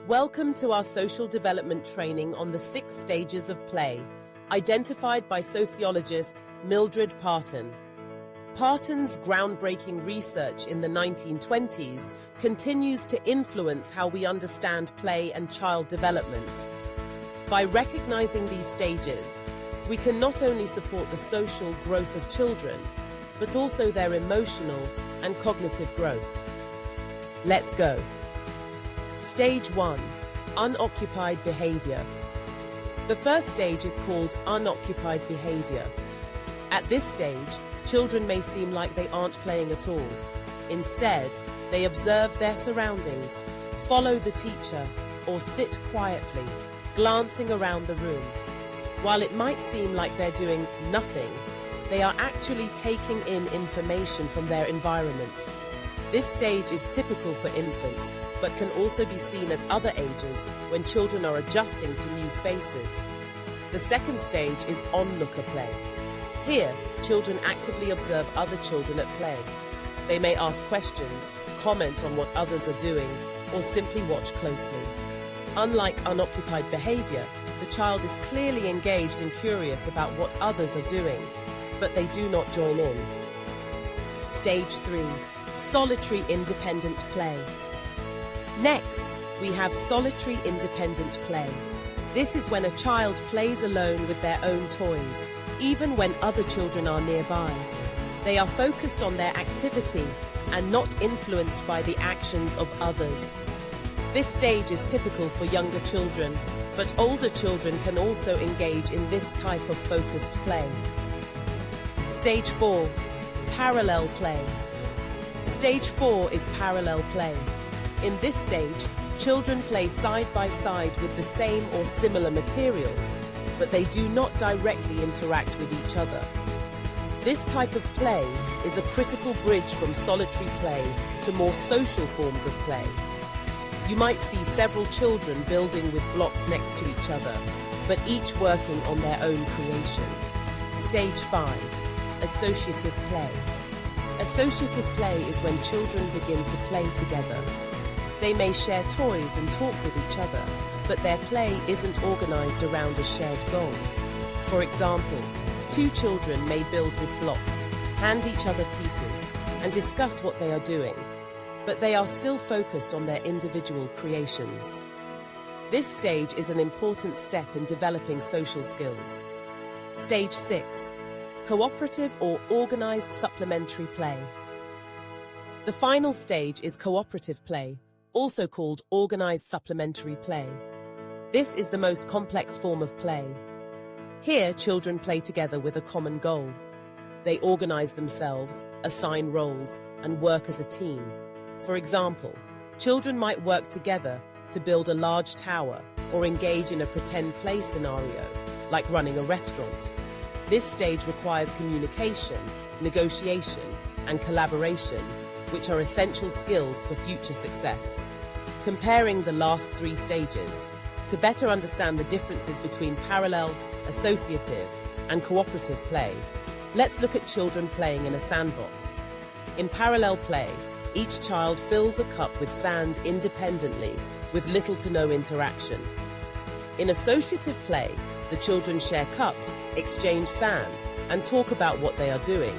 Welcome to our social development training on the 6 stages of play, identified by sociologist Mildred Parton. Parton's groundbreaking research in the 1920s continues to influence how we understand play and child development. By recognizing these stages, we can not only support the social growth of children, but also their emotional and cognitive growth. Let's go. Stage 1. Unoccupied behavior. The first stage is called unoccupied behavior. At this stage, children may seem like they aren't playing at all. Instead, they observe their surroundings, follow the teacher, or sit quietly, glancing around the room. While it might seem like they're doing nothing, they are actually taking in information from their environment. This stage is typical for infants, but can also be seen at other ages when children are adjusting to new spaces. The second stage is onlooker play. Here, children actively observe other children at play. They may ask questions, comment on what others are doing, or simply watch closely. Unlike unoccupied behavior, the child is clearly engaged and curious about what others are doing, but they do not join in. Stage 3. Solitary independent play. Next, we have solitary independent play. This is when a child plays alone with their own toys, even when other children are nearby. They are focused on their activity and not influenced by the actions of others. This stage is typical for younger children, but older children can also engage in this type of focused play. Stage 4. Parallel play. Stage 4 is parallel play. In this stage, children play side by side with the same or similar materials, but they do not directly interact with each other. This type of play is a critical bridge from solitary play to more social forms of play. You might see several children building with blocks next to each other, but each working on their own creation. Stage 5. Associative play. Associative play is when children begin to play together. They may share toys and talk with each other, but their play isn't organized around a shared goal. For example, 2 children may build with blocks, hand each other pieces, and discuss what they are doing, but they are still focused on their individual creations. This stage is an important step in developing social skills. Stage 6. Cooperative or organized supplementary play. The final stage is cooperative play, also called organized supplementary play. This is the most complex form of play. Here, children play together with a common goal. They organize themselves, assign roles, and work as a team. For example, children might work together to build a large tower or engage in a pretend play scenario, like running a restaurant. This stage requires communication, negotiation, and collaboration, which are essential skills for future success. Comparing the last 3 stages, to better understand the differences between parallel, associative, and cooperative play, let's look at children playing in a sandbox. In parallel play, each child fills a cup with sand independently, with little to no interaction. In associative play, the children share cups, exchange sand, and talk about what they are doing,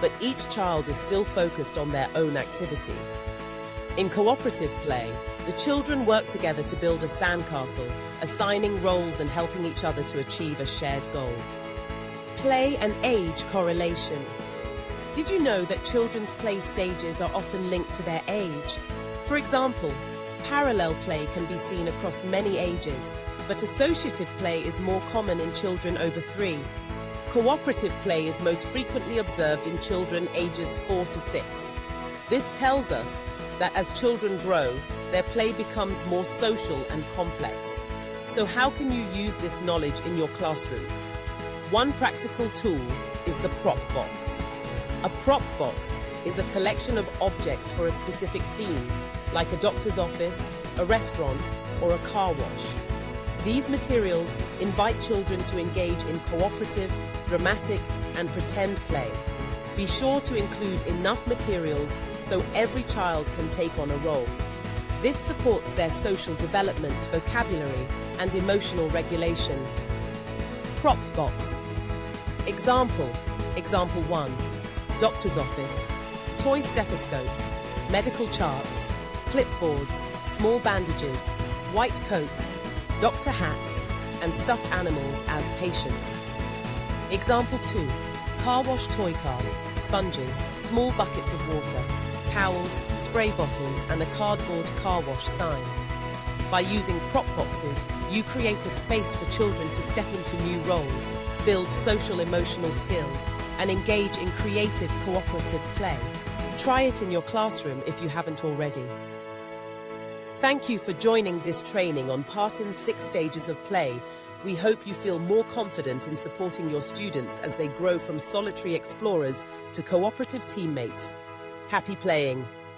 but each child is still focused on their own activity. In cooperative play, the children work together to build a sandcastle, assigning roles and helping each other to achieve a shared goal. Play and age correlation. Did you know that children's play stages are often linked to their age? For example, parallel play can be seen across many ages, but associative play is more common in children over 3. Cooperative play is most frequently observed in children ages 4 to 6. This tells us that as children grow, their play becomes more social and complex. So how can you use this knowledge in your classroom? One practical tool is the prop box. A prop box is a collection of objects for a specific theme, like a doctor's office, a restaurant, or a car wash. These materials invite children to engage in cooperative, dramatic, and pretend play. Be sure to include enough materials so every child can take on a role. This supports their social development, vocabulary, and emotional regulation. Prop box. Example 1. Doctor's office. Toy stethoscope. Medical charts. Clipboards. Small bandages. White coats. Doctor hats. And stuffed animals as patients. Example 2. Car wash toy cars. Sponges. Small buckets of water. Towels, spray bottles, and a cardboard car wash sign. By using prop boxes, you create a space for children to step into new roles, build social emotional skills, and engage in creative cooperative play. Try it in your classroom if you haven't already. Thank you for joining this training on Parton's 6 stages of play. We hope you feel more confident in supporting your students as they grow from solitary explorers to cooperative teammates. Happy playing!